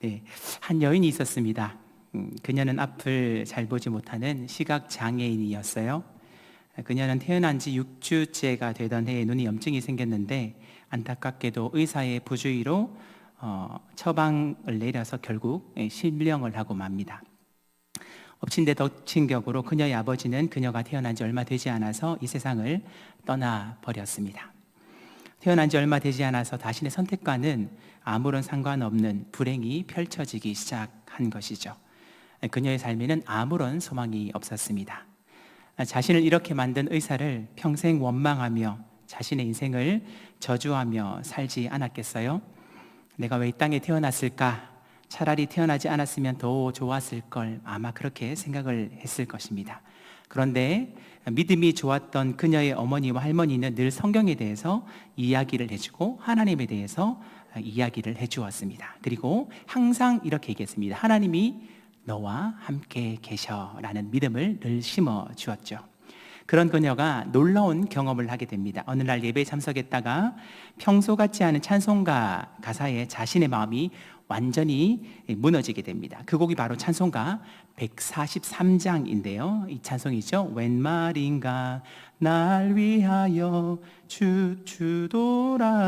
네, 한 여인이 있었습니다. 그녀는 앞을 잘 보지 못하는 시각 장애인이었어요. 그녀는 태어난 지 6주째가 되던 해에 눈이 염증이 생겼는데 안타깝게도 의사의 부주의로 처방을 내려서 결국 실명을 하고 맙니다. 엎친 데 덮친 격으로 그녀의 아버지는 그녀가 태어난 지 얼마 되지 않아서 이 세상을 떠나버렸습니다. 태어난 지 얼마 되지 않아서 자신의 선택과는 아무런 상관없는 불행이 펼쳐지기 시작한 것이죠. 그녀의 삶에는 아무런 소망이 없었습니다. 자신을 이렇게 만든 의사를 평생 원망하며 자신의 인생을 저주하며 살지 않았겠어요? 내가 왜 이 땅에 태어났을까? 차라리 태어나지 않았으면 더 좋았을 걸, 아마 그렇게 생각을 했을 것입니다. 그런데 믿음이 좋았던 그녀의 어머니와 할머니는 늘 성경에 대해서 이야기를 해주고 하나님에 대해서 이야기를 해주었습니다. 그리고 항상 이렇게 얘기했습니다. 하나님이 너와 함께 계셔라는 믿음을 늘 심어 주었죠. 그런 그녀가 놀라운 경험을 하게 됩니다. 어느 날 예배에 참석했다가 평소 같지 않은 찬송가 가사에 자신의 마음이 완전히 무너지게 됩니다. 그 곡이 바로 찬송가 143장인데요. 이 찬송이죠. 웬 말인가 날 위하여 주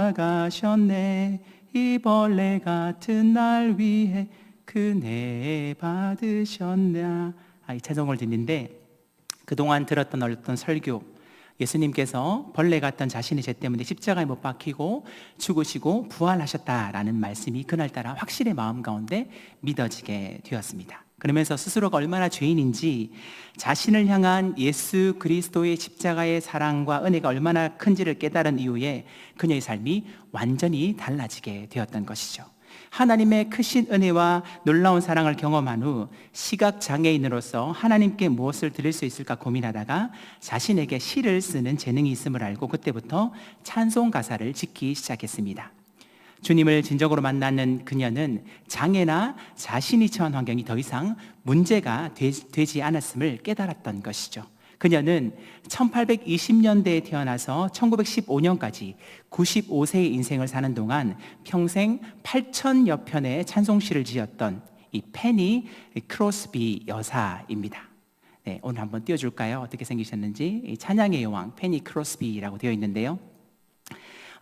돌아가셨네. 이 벌레 같은 날 위해 그네 받으셨냐. 이 찬송을 듣는데 그동안 들었던 어떤 설교, 예수님께서 벌레 같던 자신의 죄 때문에 십자가에 못 박히고 죽으시고 부활하셨다라는 말씀이 그날따라 확실히 마음 가운데 믿어지게 되었습니다. 그러면서 스스로가 얼마나 죄인인지, 자신을 향한 예수 그리스도의 십자가의 사랑과 은혜가 얼마나 큰지를 깨달은 이후에 그녀의 삶이 완전히 달라지게 되었던 것이죠. 하나님의 크신 은혜와 놀라운 사랑을 경험한 후 시각장애인으로서 하나님께 무엇을 드릴 수 있을까 고민하다가 자신에게 시를 쓰는 재능이 있음을 알고 그때부터 찬송 가사를 짓기 시작했습니다. 주님을 진정으로 만나는 그녀는 장애나 자신이 처한 환경이 더 이상 문제가 되지 않았음을 깨달았던 것이죠. 그녀는 1820년대에 태어나서 1915년까지 95세의 인생을 사는 동안 평생 8,000여 편의 찬송시를 지었던 이 페니 크로스비 여사입니다. 네, 오늘 한번 띄워줄까요? 어떻게 생기셨는지. 이 찬양의 여왕 페니 크로스비라고 되어 있는데요.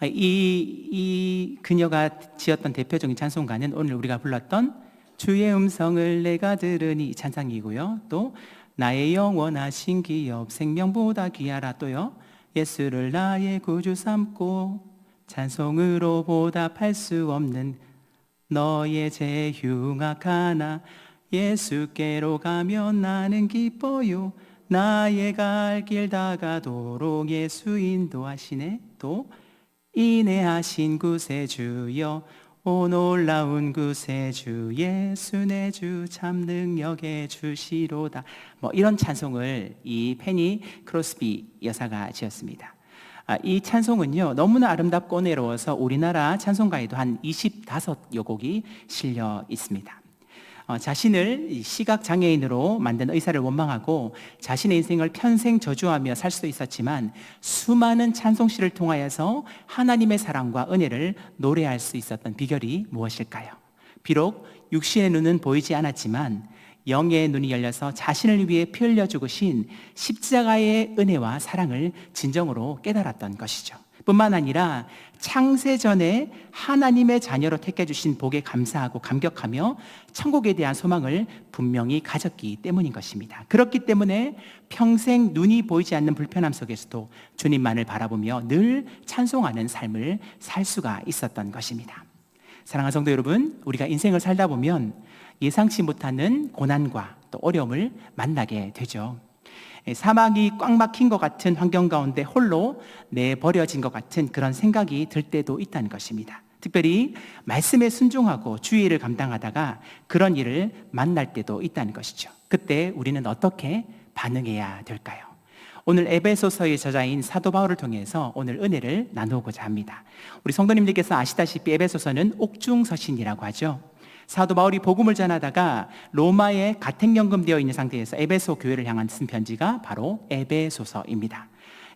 이 그녀가 지었던 대표적인 찬송가는 오늘 우리가 불렀던 주의 음성을 내가 들으니 찬양이고요. 또 나의 영원하신 기업 생명보다 귀하라, 또요 예수를 나의 구주 삼고 찬송으로 보답할 수 없는 너의 제 흉악하나 예수께로 가면 나는 기뻐요. 나의 갈 길 다가도록 예수 인도하시네. 또 인내하신 구세주여 오 놀라운 구세주 예수 내 주 참 능력의 주시로다. 이런 찬송을 이 페니 크로스비 여사가 지었습니다. 이 찬송은요 너무나 아름답고 은혜로워서 우리나라 찬송가에도 한 25여 곡이 실려 있습니다. 자신을 시각장애인으로 만든 의사를 원망하고 자신의 인생을 평생 저주하며 살 수도 있었지만 수많은 찬송시를 통하여서 하나님의 사랑과 은혜를 노래할 수 있었던 비결이 무엇일까요? 비록 육신의 눈은 보이지 않았지만 영의 눈이 열려서 자신을 위해 피 흘려 죽으신 십자가의 은혜와 사랑을 진정으로 깨달았던 것이죠. 뿐만 아니라 창세전에 하나님의 자녀로 택해주신 복에 감사하고 감격하며 천국에 대한 소망을 분명히 가졌기 때문인 것입니다. 그렇기 때문에 평생 눈이 보이지 않는 불편함 속에서도 주님만을 바라보며 늘 찬송하는 삶을 살 수가 있었던 것입니다. 사랑하는 성도 여러분, 우리가 인생을 살다 보면 예상치 못하는 고난과 또 어려움을 만나게 되죠. 사막이 꽉 막힌 것 같은 환경 가운데 홀로 내버려진 것 같은 그런 생각이 들 때도 있다는 것입니다. 특별히 말씀에 순종하고 주의를 감당하다가 그런 일을 만날 때도 있다는 것이죠. 그때 우리는 어떻게 반응해야 될까요? 오늘 에베소서의 저자인 사도 바울을 통해서 오늘 은혜를 나누고자 합니다. 우리 성도님들께서 아시다시피 에베소서는 옥중서신이라고 하죠. 사도 바울이 복음을 전하다가 로마에 가택연금되어 있는 상태에서 에베소 교회를 향한 쓴 편지가 바로 에베소서입니다.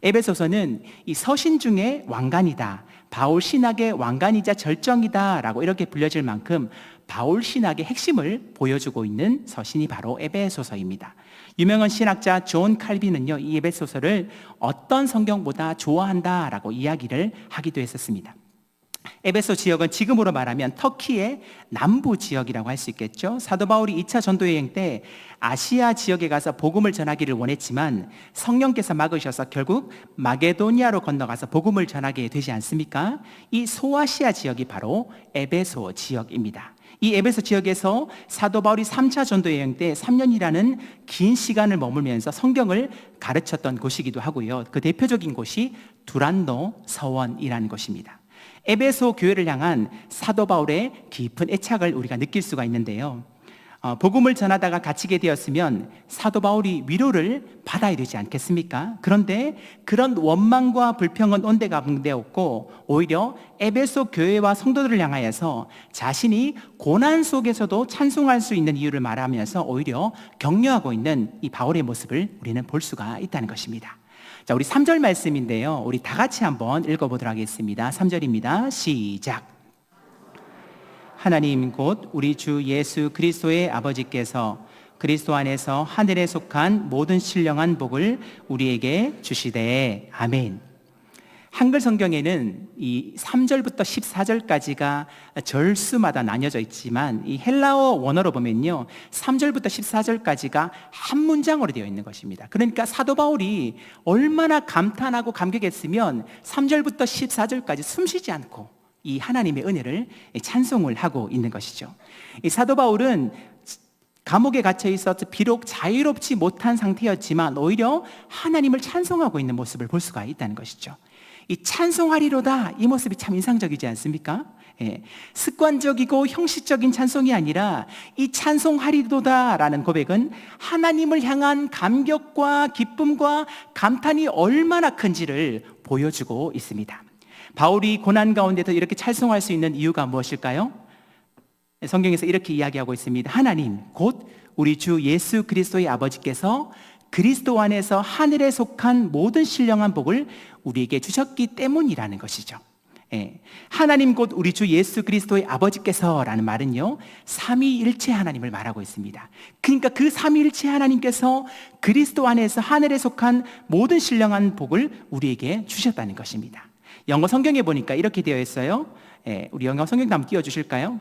에베소서는 이 서신 중에 왕관이다, 바울 신학의 왕관이자 절정이다 라고 이렇게 불려질 만큼 바울 신학의 핵심을 보여주고 있는 서신이 바로 에베소서입니다. 유명한 신학자 존 칼빈은요, 이 에베소서를 어떤 성경보다 좋아한다라고 이야기를 하기도 했었습니다. 에베소 지역은 지금으로 말하면 터키의 남부 지역이라고 할 수 있겠죠. 사도 바울이 2차 전도 여행 때 아시아 지역에 가서 복음을 전하기를 원했지만 성령께서 막으셔서 결국 마게도니아로 건너가서 복음을 전하게 되지 않습니까? 이 소아시아 지역이 바로 에베소 지역입니다. 이 에베소 지역에서 사도 바울이 3차 전도 여행 때 3년이라는 긴 시간을 머물면서 성경을 가르쳤던 곳이기도 하고요. 그 대표적인 곳이 두란노 서원이라는 곳입니다. 에베소 교회를 향한 사도 바울의 깊은 애착을 우리가 느낄 수가 있는데요. 복음을 전하다가 갇히게 되었으면 사도 바울이 위로를 받아야 되지 않겠습니까? 그런데 그런 원망과 불평은 온데가 붕대었고 오히려 에베소 교회와 성도들을 향하여서 자신이 고난 속에서도 찬송할 수 있는 이유를 말하면서 오히려 격려하고 있는 이 바울의 모습을 우리는 볼 수가 있다는 것입니다. 자, 우리 3절 말씀인데요. 우리 다 같이 한번 읽어보도록 하겠습니다. 3절입니다. 시작. 하나님 곧 우리 주 예수 그리스도의 아버지께서 그리스도 안에서 하늘에 속한 모든 신령한 복을 우리에게 주시되 아멘. 한글 성경에는 이 3절부터 14절까지가 절수마다 나뉘어져 있지만 이 헬라어 원어로 보면요 3절부터 14절까지가 한 문장으로 되어 있는 것입니다. 그러니까 사도 바울이 얼마나 감탄하고 감격했으면 3절부터 14절까지 숨쉬지 않고 이 하나님의 은혜를 찬송을 하고 있는 것이죠. 이 사도 바울은 감옥에 갇혀 있어서 비록 자유롭지 못한 상태였지만 오히려 하나님을 찬송하고 있는 모습을 볼 수가 있다는 것이죠. 이 찬송하리로다, 이 모습이 참 인상적이지 않습니까? 예, 습관적이고 형식적인 찬송이 아니라 이 찬송하리로다라는 고백은 하나님을 향한 감격과 기쁨과 감탄이 얼마나 큰지를 보여주고 있습니다. 바울이 고난 가운데서 이렇게 찬송할 수 있는 이유가 무엇일까요? 성경에서 이렇게 이야기하고 있습니다. 하나님 곧 우리 주 예수 그리스도의 아버지께서 그리스도 안에서 하늘에 속한 모든 신령한 복을 우리에게 주셨기 때문이라는 것이죠. 예. 하나님 곧 우리 주 예수 그리스도의 아버지께서라는 말은요 삼위일체 하나님을 말하고 있습니다. 그러니까 그 삼위일체 하나님께서 그리스도 안에서 하늘에 속한 모든 신령한 복을 우리에게 주셨다는 것입니다. 영어 성경에 보니까 이렇게 되어 있어요. 예, 우리 영어 성경 한번 띄워주실까요?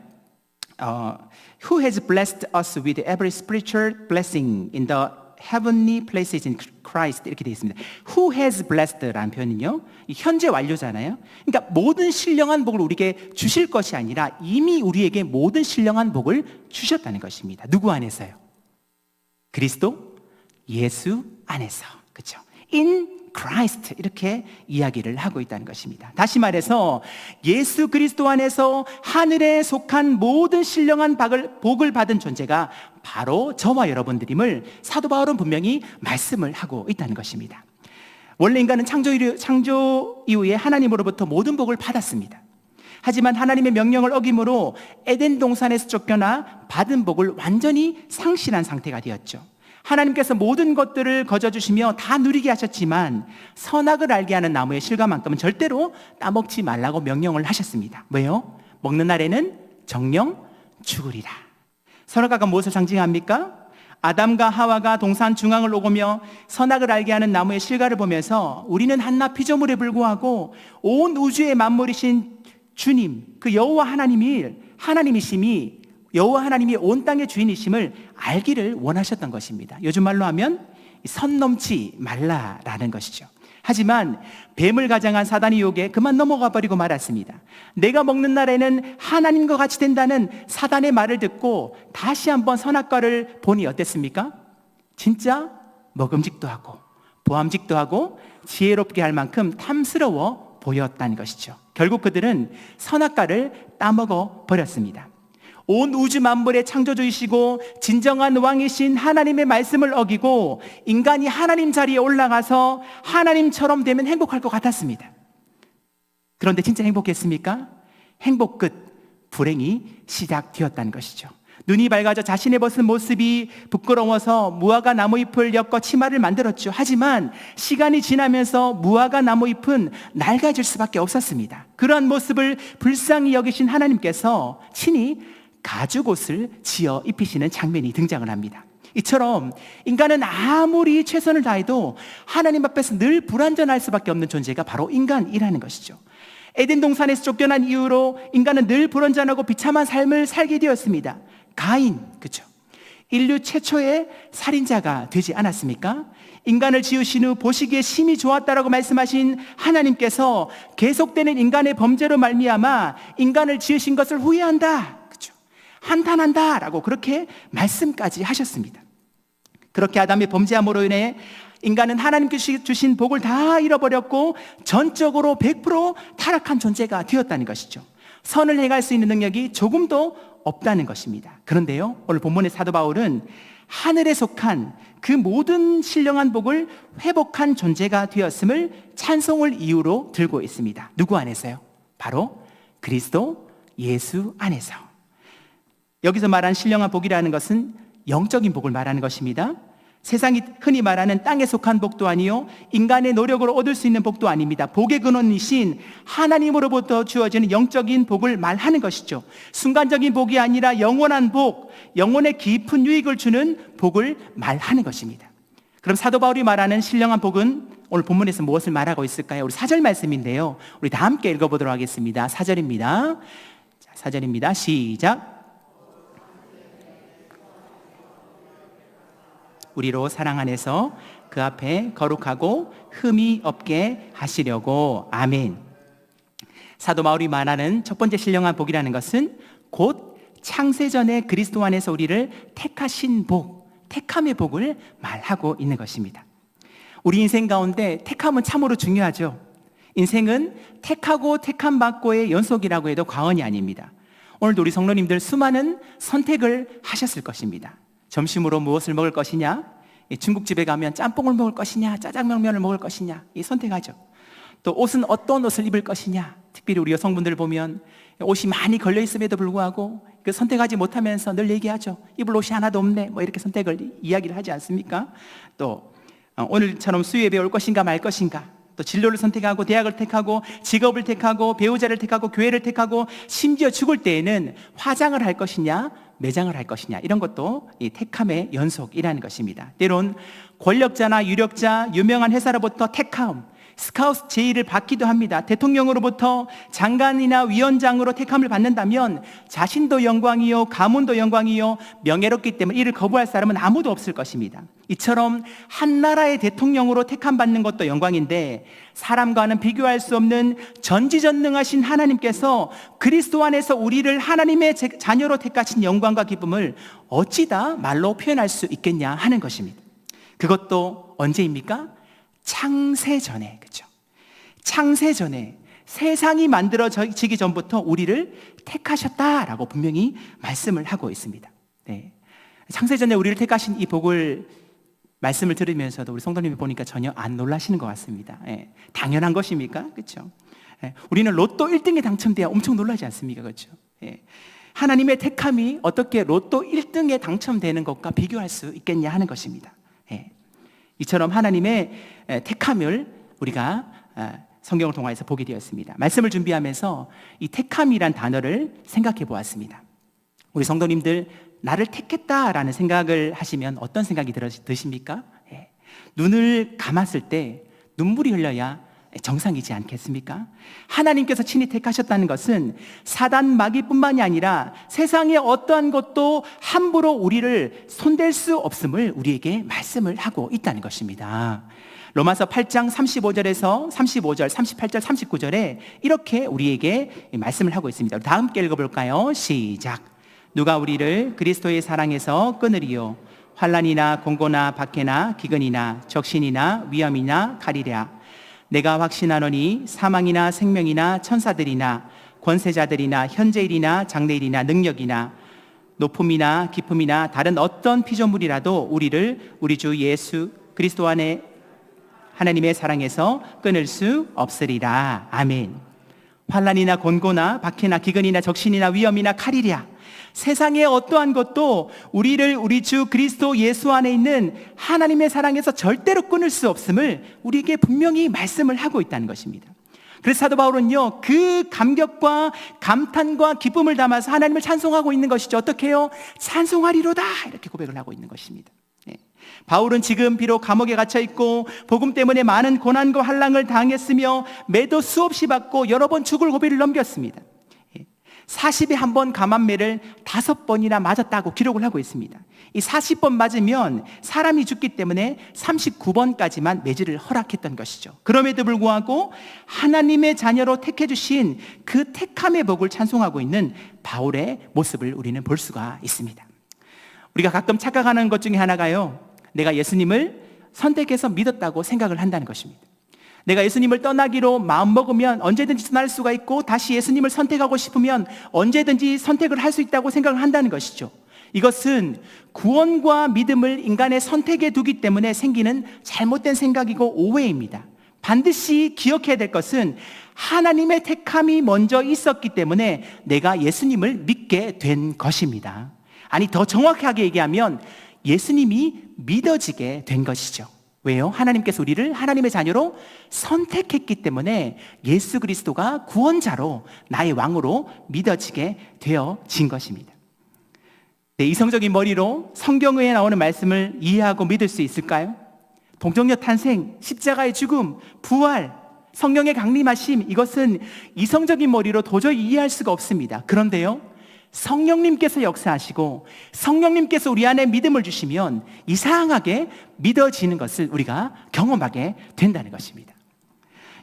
Who has blessed us with every spiritual blessing in the heavenly places in Christ 이렇게 되어 있습니다. Who has blessed라는 표현은요 현재 완료잖아요. 그러니까 모든 신령한 복을 우리에게 주실 것이 아니라 이미 우리에게 모든 신령한 복을 주셨다는 것입니다. 누구 안에서요? 그리스도 예수 안에서. 그렇죠? In Christ 이렇게 이야기를 하고 있다는 것입니다. 다시 말해서 예수 그리스도 안에서 하늘에 속한 모든 신령한 복을 받은 존재가 바로 저와 여러분들임을 사도 바울은 분명히 말씀을 하고 있다는 것입니다. 원래 인간은 창조 이후에 하나님으로부터 모든 복을 받았습니다. 하지만 하나님의 명령을 어김으로 에덴 동산에서 쫓겨나 받은 복을 완전히 상실한 상태가 되었죠. 하나님께서 모든 것들을 거저주시며 다 누리게 하셨지만 선악을 알게 하는 나무의 실과만큼은 절대로 따먹지 말라고 명령을 하셨습니다. 왜요? 먹는 날에는 정령 죽으리라. 선악과가 무엇을 상징합니까? 아담과 하와가 동산 중앙을 오가며 선악을 알게 하는 나무의 실과를 보면서 우리는 한낱 피조물에 불구하고 온 우주의 만물이신 주님, 그 여호와 하나님이심이 여호와 하나님이 온 땅의 주인이심을 알기를 원하셨던 것입니다. 요즘 말로 하면 선 넘지 말라라는 것이죠. 하지만 뱀을 가장한 사단의 유혹에 그만 넘어가 버리고 말았습니다. 내가 먹는 날에는 하나님과 같이 된다는 사단의 말을 듣고 다시 한번 선악과를 보니 어땠습니까? 진짜 먹음직도 하고 보암직도 하고 지혜롭게 할 만큼 탐스러워 보였다는 것이죠. 결국 그들은 선악과를 따먹어 버렸습니다. 온 우주 만물의 창조주이시고 진정한 왕이신 하나님의 말씀을 어기고 인간이 하나님 자리에 올라가서 하나님처럼 되면 행복할 것 같았습니다. 그런데 진짜 행복했습니까? 행복 끝 불행이 시작되었다는 것이죠. 눈이 밝아져 자신의 벗은 모습이 부끄러워서 무화과 나무잎을 엮어 치마를 만들었죠. 하지만 시간이 지나면서 무화과 나무잎은 낡아질 수밖에 없었습니다. 그러한 모습을 불쌍히 여기신 하나님께서 친히 가죽옷을 지어 입히시는 장면이 등장을 합니다. 이처럼 인간은 아무리 최선을 다해도 하나님 앞에서 늘 불완전할 수밖에 없는 존재가 바로 인간이라는 것이죠. 에덴 동산에서 쫓겨난 이후로 인간은 늘 불완전하고 비참한 삶을 살게 되었습니다. 가인, 그렇죠? 인류 최초의 살인자가 되지 않았습니까? 인간을 지으신 후 보시기에 심히 좋았다라고 말씀하신 하나님께서 계속되는 인간의 범죄로 말미암아 인간을 지으신 것을 후회한다, 그렇죠? 한탄한다라고 그렇게 말씀까지 하셨습니다. 그렇게 아담의 범죄함으로 인해 인간은 하나님께서 주신 복을 다 잃어버렸고 전적으로 100% 타락한 존재가 되었다는 것이죠. 선을 행할 수 있는 능력이 조금도 없다는 것입니다. 그런데요, 오늘 본문의 사도 바울은 하늘에 속한 그 모든 신령한 복을 회복한 존재가 되었음을 찬송을 이유로 들고 있습니다. 누구 안에서요? 바로 그리스도 예수 안에서. 여기서 말한 신령한 복이라는 것은 영적인 복을 말하는 것입니다. 세상이 흔히 말하는 땅에 속한 복도 아니요 인간의 노력으로 얻을 수 있는 복도 아닙니다. 복의 근원이신 하나님으로부터 주어지는 영적인 복을 말하는 것이죠. 순간적인 복이 아니라 영원한 복, 영혼의 깊은 유익을 주는 복을 말하는 것입니다. 그럼 사도 바울이 말하는 신령한 복은 오늘 본문에서 무엇을 말하고 있을까요? 우리 4절 말씀인데요, 우리 다 함께 읽어보도록 하겠습니다. 4절입니다. 4절입니다. 시작. 우리로 사랑 안에서 그 앞에 거룩하고 흠이 없게 하시려고. 아멘. 사도 바울이 말하는 첫 번째 신령한 복이라는 것은 곧 창세전에 그리스도 안에서 우리를 택하신 복, 택함의 복을 말하고 있는 것입니다. 우리 인생 가운데 택함은 참으로 중요하죠. 인생은 택하고 택함 받고의 연속이라고 해도 과언이 아닙니다. 오늘도 우리 성도님들 수많은 선택을 하셨을 것입니다. 점심으로 무엇을 먹을 것이냐, 중국집에 가면 짬뽕을 먹을 것이냐, 짜장면을 먹을 것이냐, 이 선택하죠. 또 옷은 어떤 옷을 입을 것이냐, 특별히 우리 여성분들 보면 옷이 많이 걸려 있음에도 불구하고 그 선택하지 못하면서 늘 얘기하죠. 입을 옷이 하나도 없네, 뭐 이렇게 선택을 이야기를 하지 않습니까? 또 오늘처럼 수요예배 올 것인가 말 것인가, 또 진로를 선택하고 대학을 택하고 직업을 택하고 배우자를 택하고 교회를 택하고 심지어 죽을 때에는 화장을 할 것이냐 매장을 할 것이냐, 이런 것도 이 택함의 연속이라는 것입니다. 때론 권력자나 유력자, 유명한 회사로부터 택함, 스카우트 제의를 받기도 합니다. 대통령으로부터 장관이나 위원장으로 택함을 받는다면 자신도 영광이요 가문도 영광이요 명예롭기 때문에 이를 거부할 사람은 아무도 없을 것입니다. 이처럼 한 나라의 대통령으로 택함 받는 것도 영광인데 사람과는 비교할 수 없는 전지전능하신 하나님께서 그리스도 안에서 우리를 하나님의 자녀로 택하신 영광과 기쁨을 어찌다 말로 표현할 수 있겠냐 하는 것입니다. 그것도 언제입니까? 창세전에, 그렇죠? 창세전에 세상이 만들어지기 전부터 우리를 택하셨다라고 분명히 말씀을 하고 있습니다. 네. 창세전에 우리를 택하신 이 복을 말씀을 들으면서도 우리 성도님이 보니까 전혀 안 놀라시는 것 같습니다. 네. 당연한 것입니까? 그렇죠? 네. 우리는 로또 1등에 당첨돼야 엄청 놀라지 않습니까? 그렇죠? 네. 하나님의 택함이 어떻게 로또 1등에 당첨되는 것과 비교할 수 있겠냐 하는 것입니다. 네. 이처럼 하나님의 택함을 우리가 성경을 통해서 보게 되었습니다. 말씀을 준비하면서 이 택함이란 단어를 생각해 보았습니다. 우리 성도님들 나를 택했다라는 생각을 하시면 어떤 생각이 드십니까? 눈을 감았을 때 눈물이 흘러야 정상이지 않겠습니까? 하나님께서 친히 택하셨다는 것은 사단 마귀뿐만이 아니라 세상의 어떠한 것도 함부로 우리를 손댈 수 없음을 우리에게 말씀을 하고 있다는 것입니다. 로마서 8장 35절에서 35절, 38절, 39절에 이렇게 우리에게 말씀을 하고 있습니다. 다 함께 읽어볼까요? 시작. 누가 우리를 그리스도의 사랑에서 끊으리요? 환난이나 공고나 박해나 기근이나 적신이나 위험이나 칼이랴. 내가 확신하노니 사망이나 생명이나 천사들이나 권세자들이나 현재일이나 장래일이나 능력이나 높음이나 깊음이나 다른 어떤 피조물이라도 우리를 우리 주 예수 그리스도 안에 하나님의 사랑에서 끊을 수 없으리라. 아멘. 환난이나 곤고나 박해나 기근이나 적신이나 위험이나 칼이랴. 세상의 어떠한 것도 우리를 우리 주 그리스도 예수 안에 있는 하나님의 사랑에서 절대로 끊을 수 없음을 우리에게 분명히 말씀을 하고 있다는 것입니다. 그래서 사도 바울은요, 그 감격과 감탄과 기쁨을 담아서 하나님을 찬송하고 있는 것이죠. 어떻게 해요? 찬송하리로다, 이렇게 고백을 하고 있는 것입니다. 바울은 지금 비록 감옥에 갇혀 있고 복음 때문에 많은 고난과 환난을 당했으며 매도 수없이 받고 여러 번 죽을 고비를 넘겼습니다. 40에 한 번 감암매를 5번이나 맞았다고 기록을 하고 있습니다. 이 40번 맞으면 사람이 죽기 때문에 39번까지만 매질을 허락했던 것이죠. 그럼에도 불구하고 하나님의 자녀로 택해 주신 그 택함의 복을 찬송하고 있는 바울의 모습을 우리는 볼 수가 있습니다. 우리가 가끔 착각하는 것 중에 하나가요, 내가 예수님을 선택해서 믿었다고 생각을 한다는 것입니다. 내가 예수님을 떠나기로 마음먹으면 언제든지 떠날 수가 있고 다시 예수님을 선택하고 싶으면 언제든지 선택을 할 수 있다고 생각을 한다는 것이죠. 이것은 구원과 믿음을 인간의 선택에 두기 때문에 생기는 잘못된 생각이고 오해입니다. 반드시 기억해야 될 것은 하나님의 택함이 먼저 있었기 때문에 내가 예수님을 믿게 된 것입니다. 아니, 더 정확하게 얘기하면 예수님이 믿어지게 된 것이죠. 왜요? 하나님께서 우리를 하나님의 자녀로 선택했기 때문에 예수 그리스도가 구원자로, 나의 왕으로 믿어지게 되어진 것입니다. 네, 이성적인 머리로 성경에 나오는 말씀을 이해하고 믿을 수 있을까요? 동정녀 탄생, 십자가의 죽음, 부활, 성령의 강림하심, 이것은 이성적인 머리로 도저히 이해할 수가 없습니다. 그런데요, 성령님께서 역사하시고 성령님께서 우리 안에 믿음을 주시면 이상하게 믿어지는 것을 우리가 경험하게 된다는 것입니다.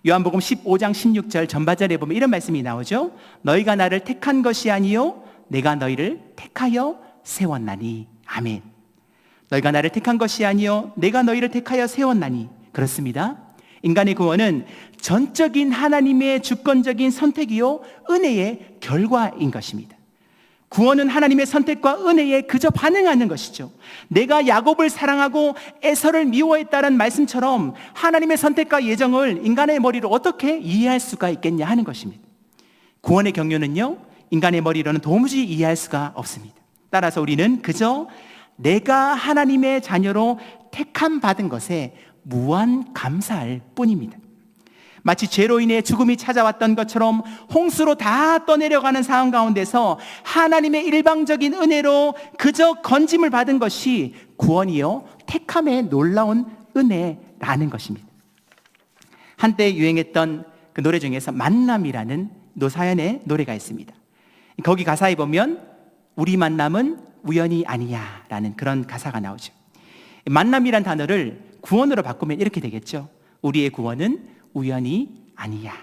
요한복음 15장 16절 전반절에 보면 이런 말씀이 나오죠. 너희가 나를 택한 것이 아니요 내가 너희를 택하여 세웠나니. 아멘. 너희가 나를 택한 것이 아니요 내가 너희를 택하여 세웠나니. 그렇습니다. 인간의 구원은 전적인 하나님의 주권적인 선택이요 은혜의 결과인 것입니다. 구원은 하나님의 선택과 은혜에 그저 반응하는 것이죠. 내가 야곱을 사랑하고 에서를 미워했다는 말씀처럼 하나님의 선택과 예정을 인간의 머리로 어떻게 이해할 수가 있겠냐 하는 것입니다. 구원의 경륜은요, 인간의 머리로는 도무지 이해할 수가 없습니다. 따라서 우리는 그저 내가 하나님의 자녀로 택함 받은 것에 무한 감사할 뿐입니다. 마치 죄로 인해 죽음이 찾아왔던 것처럼 홍수로 다 떠내려가는 상황 가운데서 하나님의 일방적인 은혜로 그저 건짐을 받은 것이 구원이요 택함의 놀라운 은혜라는 것입니다. 한때 유행했던 그 노래 중에서 만남이라는 노사연의 노래가 있습니다. 거기 가사에 보면 우리 만남은 우연이 아니야 라는 그런 가사가 나오죠. 만남이란 단어를 구원으로 바꾸면 이렇게 되겠죠. 우리의 구원은 우연이 아니야.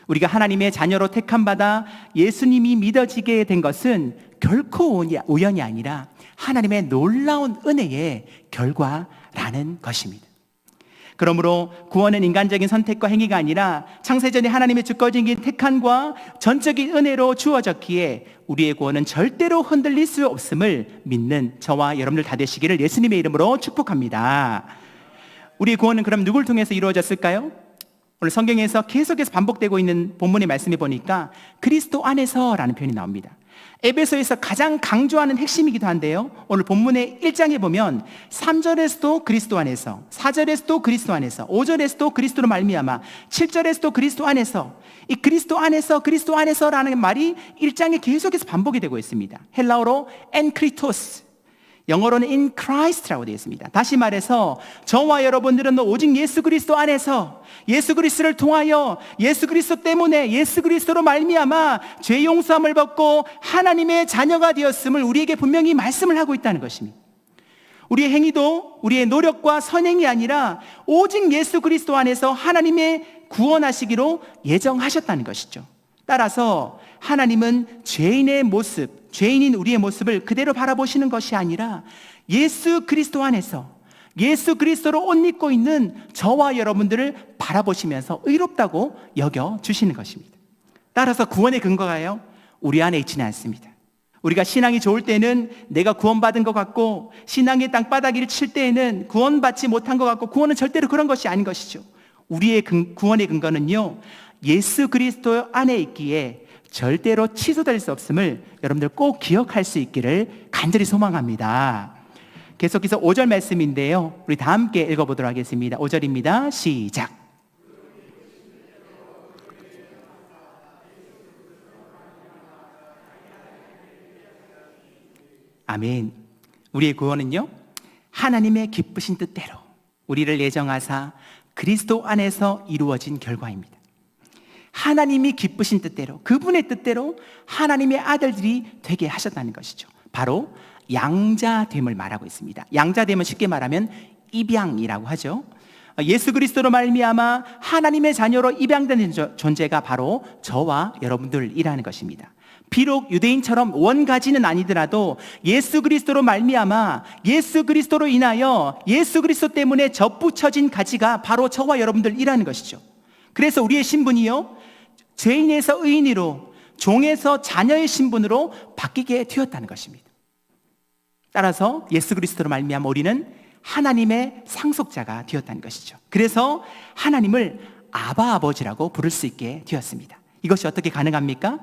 우리가 하나님의 자녀로 택함받아 예수님이 믿어지게 된 것은 결코 우연이 아니라 하나님의 놀라운 은혜의 결과라는 것입니다. 그러므로 구원은 인간적인 선택과 행위가 아니라 창세전에 하나님의 주권적인 택함과 전적인 은혜로 주어졌기에 우리의 구원은 절대로 흔들릴 수 없음을 믿는 저와 여러분들 다 되시기를 예수님의 이름으로 축복합니다. 우리의 구원은 그럼 누굴 통해서 이루어졌을까요? 오늘 성경에서 계속해서 반복되고 있는 본문의 말씀에 보니까 그리스도 안에서라는 표현이 나옵니다. 에베소에서 가장 강조하는 핵심이기도 한데요, 오늘 본문의 1장에 보면 3절에서도 그리스도 안에서, 4절에서도 그리스도 안에서, 5절에서도 그리스도로 말미암아, 7절에서도 그리스도 안에서, 이 그리스도 안에서 그리스도 안에서라는 말이 1장에 계속해서 반복이 되고 있습니다. 헬라어로 엔크리토스, 영어로는 in Christ라고 되어 있습니다. 다시 말해서 저와 여러분들은 오직 예수 그리스도 안에서, 예수 그리스도를 통하여, 예수 그리스도 때문에, 예수 그리스도로 말미암아 죄 용서함을 받고 하나님의 자녀가 되었음을 우리에게 분명히 말씀을 하고 있다는 것입니다. 우리의 행위도 우리의 노력과 선행이 아니라 오직 예수 그리스도 안에서 하나님의 구원하시기로 예정하셨다는 것이죠. 따라서 하나님은 죄인의 모습, 죄인인 우리의 모습을 그대로 바라보시는 것이 아니라 예수 그리스도 안에서 예수 그리스도로 옷 입고 있는 저와 여러분들을 바라보시면서 의롭다고 여겨주시는 것입니다. 따라서 구원의 근거가요, 우리 안에 있지는 않습니다. 우리가 신앙이 좋을 때는 내가 구원받은 것 같고, 신앙의 땅바닥을 칠 때에는 구원받지 못한 것 같고, 구원은 절대로 그런 것이 아닌 것이죠. 우리의 구원의 근거는요, 예수 그리스도 안에 있기에 절대로 취소될 수 없음을 여러분들 꼭 기억할 수 있기를 간절히 소망합니다. 계속해서 5절 말씀인데요, 우리 다 함께 읽어보도록 하겠습니다. 5절입니다. 시작. 아멘. 우리의 구원은요, 하나님의 기쁘신 뜻대로 우리를 예정하사 그리스도 안에서 이루어진 결과입니다. 하나님이 기쁘신 뜻대로, 그분의 뜻대로 하나님의 아들들이 되게 하셨다는 것이죠. 바로 양자됨을 말하고 있습니다. 양자됨은 쉽게 말하면 입양이라고 하죠. 예수 그리스도로 말미암아 하나님의 자녀로 입양된 존재가 바로 저와 여러분들이라는 것입니다. 비록 유대인처럼 원가지는 아니더라도 예수 그리스도로 말미암아, 예수 그리스도로 인하여, 예수 그리스도 때문에 접붙여진 가지가 바로 저와 여러분들이라는 것이죠. 그래서 우리의 신분이요, 죄인에서 의인으로, 종에서 자녀의 신분으로 바뀌게 되었다는 것입니다. 따라서 예수 그리스도로 말미암아 우리는 하나님의 상속자가 되었다는 것이죠. 그래서 하나님을 아바 아버지라고 부를 수 있게 되었습니다. 이것이 어떻게 가능합니까?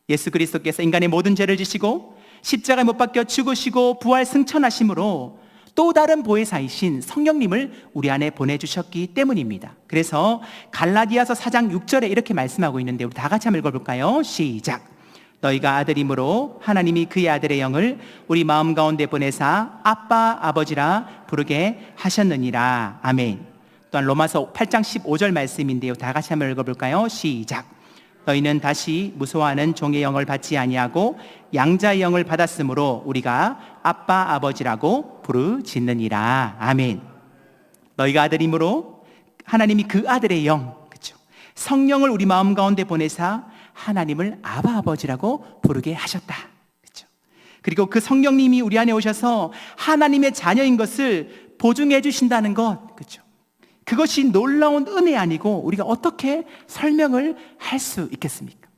예수 그리스도께서 인간의 모든 죄를 지시고 십자가에 못 박혀 죽으시고 부활 승천하심으로 또 다른 보혜사이신 성령님을 우리 안에 보내주셨기 때문입니다. 그래서 갈라디아서 4장 6절에 이렇게 말씀하고 있는데 우리 다 같이 한번 읽어볼까요? 시작. 너희가 아들이므로 하나님이 그의 아들의 영을 우리 마음 가운데 보내사 아빠 아버지라 부르게 하셨느니라. 아멘. 또한 로마서 8장 15절 말씀인데요, 다 같이 한번 읽어볼까요? 시작. 너희는 다시 무소하는 종의 영을 받지 아니하고 양자의 영을 받았으므로 우리가 아빠 아버지라고 부르짖느니라. 아멘. 너희가 아들이므로 하나님이 그 아들의 영, 그렇죠? 성령을 우리 마음 가운데 보내사 하나님을 아바 아버지라고 부르게 하셨다. 그렇죠? 그리고 그 성령님이 우리 안에 오셔서 하나님의 자녀인 것을 보증해 주신다는 것, 그렇죠? 그것이 놀라운 은혜 아니고 우리가 어떻게 설명을 할 수 있겠습니까?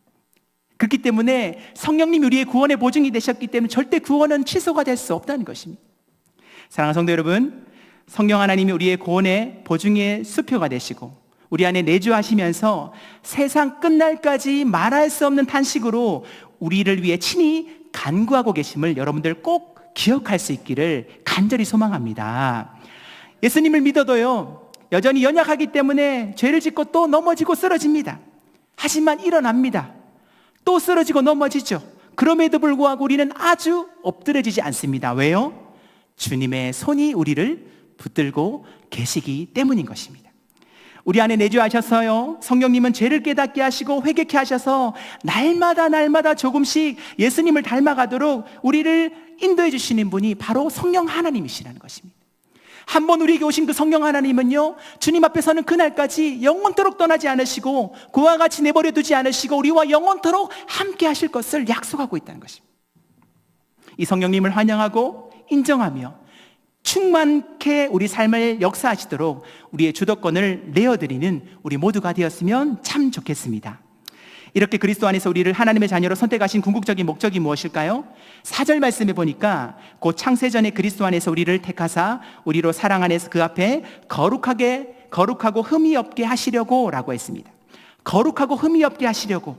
그렇기 때문에 성령님이 우리의 구원의 보증이 되셨기 때문에 절대 구원은 취소가 될 수 없다는 것입니다. 사랑하는 성도 여러분, 성령 하나님이 우리의 구원의 보증의 수표가 되시고 우리 안에 내주하시면서 세상 끝날까지 말할 수 없는 탄식으로 우리를 위해 친히 간구하고 계심을 여러분들 꼭 기억할 수 있기를 간절히 소망합니다. 예수님을 믿어도요, 여전히 연약하기 때문에 죄를 짓고 또 넘어지고 쓰러집니다. 하지만 일어납니다. 또 쓰러지고 넘어지죠. 그럼에도 불구하고 우리는 아주 엎드려지지 않습니다. 왜요? 주님의 손이 우리를 붙들고 계시기 때문인 것입니다. 우리 안에 내주하셔서요, 성령님은 죄를 깨닫게 하시고 회개케 하셔서 날마다 조금씩 예수님을 닮아가도록 우리를 인도해 주시는 분이 바로 성령 하나님이시라는 것입니다. 한번 우리에게 오신 그 성령 하나님은요, 주님 앞에서는 그날까지 영원토록 떠나지 않으시고 그와 같이 내버려 두지 않으시고 우리와 영원토록 함께 하실 것을 약속하고 있다는 것입니다. 이 성령님을 환영하고 인정하며 충만케 우리 삶을 역사하시도록 우리의 주도권을 내어드리는 우리 모두가 되었으면 참 좋겠습니다. 이렇게 그리스도 안에서 우리를 하나님의 자녀로 선택하신 궁극적인 목적이 무엇일까요? 4절 말씀에 보니까 곧 창세전에 그리스도 안에서 우리를 택하사 우리로 사랑 안에서 그 앞에 거룩하고 흠이 없게 하시려고 라고 했습니다. 거룩하고 흠이 없게 하시려고.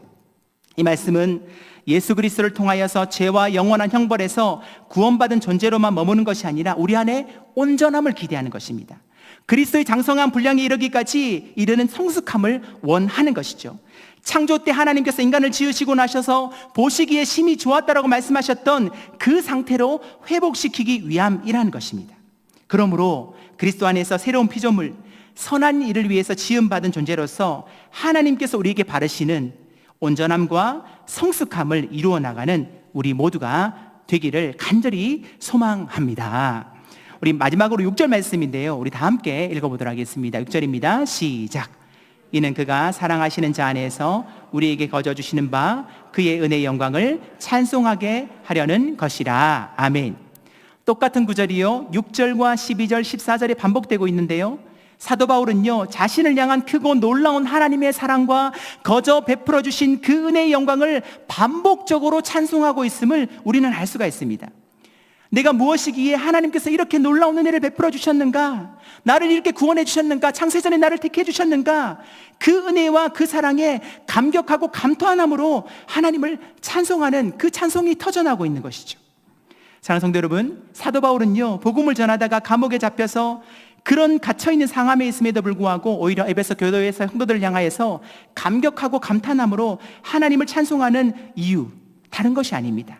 이 말씀은 예수 그리스도를 통하여서 죄와 영원한 형벌에서 구원받은 존재로만 머무는 것이 아니라 우리 안에 온전함을 기대하는 것입니다. 그리스도의 장성한 분량에 이르기까지 이르는 성숙함을 원하는 것이죠. 창조 때 하나님께서 인간을 지으시고 나셔서 보시기에 심히 좋았다라고 말씀하셨던 그 상태로 회복시키기 위함이라는 것입니다. 그러므로 그리스도 안에서 새로운 피조물, 선한 일을 위해서 지음받은 존재로서 하나님께서 우리에게 바르시는 온전함과 성숙함을 이루어 나가는 우리 모두가 되기를 간절히 소망합니다. 우리 마지막으로 6절 말씀인데요, 우리 다 함께 읽어보도록 하겠습니다. 6절입니다. 시작. 이는 그가 사랑하시는 자 안에서 우리에게 거저주시는 바 그의 은혜의 영광을 찬송하게 하려는 것이라. 아멘. 똑같은 구절이요, 6절과 12절, 14절에 반복되고 있는데요, 사도 바울은요, 자신을 향한 크고 놀라운 하나님의 사랑과 거저 베풀어 주신 그 은혜의 영광을 반복적으로 찬송하고 있음을 우리는 알 수가 있습니다. 내가 무엇이기에 하나님께서 이렇게 놀라운 은혜를 베풀어 주셨는가? 나를 이렇게 구원해 주셨는가? 창세전에 나를 택해 주셨는가? 그 은혜와 그 사랑에 감격하고 감토함으로 하나님을 찬송하는 그 찬송이 터져나오고 있는 것이죠. 사랑하는 성도 여러분, 사도 바울은요, 복음을 전하다가 감옥에 잡혀서 그런 갇혀있는 상함에 있음에도 불구하고 오히려 에베소 교도에서 성도들을 향하여서 감격하고 감탄함으로 하나님을 찬송하는 이유, 다른 것이 아닙니다.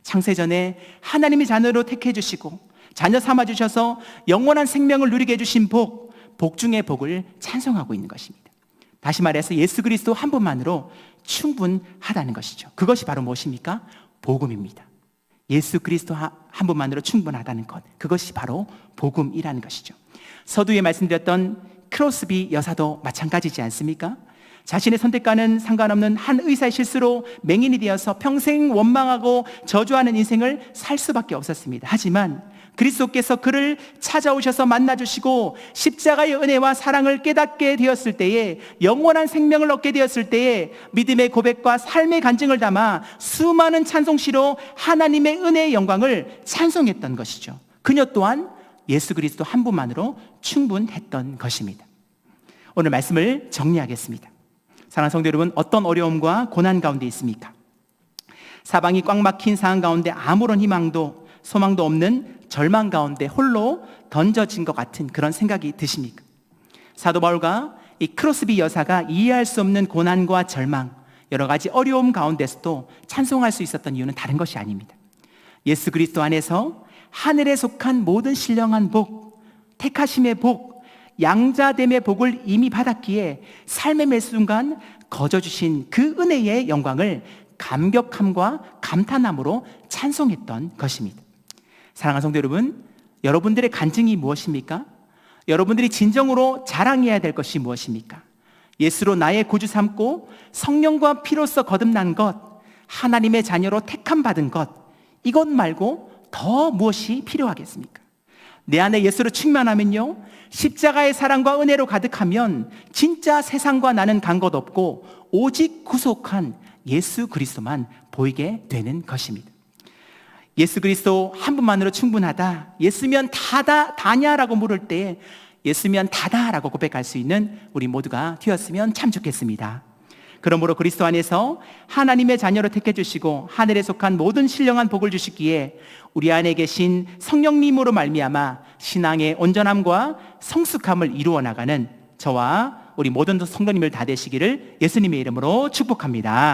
창세전에 하나님의 자녀로 택해 주시고 자녀 삼아 주셔서 영원한 생명을 누리게 해주신 복 중의 복을 찬송하고 있는 것입니다. 다시 말해서 예수 그리스도 한 분만으로 충분하다는 것이죠. 그것이 바로 무엇입니까? 복음입니다. 예수 그리스도 한 분만으로 충분하다는 것, 그것이 바로 복음이라는 것이죠. 서두에 말씀드렸던 크로스비 여사도 마찬가지지 않습니까? 자신의 선택과는 상관없는 한 의사의 실수로 맹인이 되어서 평생 원망하고 저주하는 인생을 살 수밖에 없었습니다. 하지만 그리스도께서 그를 찾아오셔서 만나주시고 십자가의 은혜와 사랑을 깨닫게 되었을 때에, 영원한 생명을 얻게 되었을 때에 믿음의 고백과 삶의 간증을 담아 수많은 찬송시로 하나님의 은혜의 영광을 찬송했던 것이죠. 그녀 또한 예수 그리스도 한 분만으로 충분했던 것입니다. 오늘 말씀을 정리하겠습니다. 사랑하는 성도 여러분, 어떤 어려움과 고난 가운데 있습니까? 사방이 꽉 막힌 상황 가운데 아무런 희망도 소망도 없는 절망 가운데 홀로 던져진 것 같은 그런 생각이 드십니까? 사도 바울과 이 크로스비 여사가 이해할 수 없는 고난과 절망, 여러 가지 어려움 가운데서도 찬송할 수 있었던 이유는 다른 것이 아닙니다. 예수 그리스도 안에서 하늘에 속한 모든 신령한 복, 택하심의 복, 양자됨의 복을 이미 받았기에 삶의 매 순간 거저주신 그 은혜의 영광을 감격함과 감탄함으로 찬송했던 것입니다. 사랑하는 성도 여러분, 여러분들의 간증이 무엇입니까? 여러분들이 진정으로 자랑해야 될 것이 무엇입니까? 예수로 나의 구주 삼고 성령과 피로써 거듭난 것, 하나님의 자녀로 택함 받은 것, 이것 말고 더 무엇이 필요하겠습니까? 내 안에 예수로 충만하면요, 십자가의 사랑과 은혜로 가득하면 진짜 세상과 나는 간 것 없고 오직 구속한 예수 그리스도만 보이게 되는 것입니다. 예수 그리스도 한 분만으로 충분하다, 예수면 다냐라고 물을 때 예수면 다다라고 고백할 수 있는 우리 모두가 되었으면 참 좋겠습니다. 그러므로 그리스도 안에서 하나님의 자녀로 택해 주시고 하늘에 속한 모든 신령한 복을 주시기에 우리 안에 계신 성령님으로 말미암아 신앙의 온전함과 성숙함을 이루어 나가는 저와 우리 모든 성도님을 다 되시기를 예수님의 이름으로 축복합니다.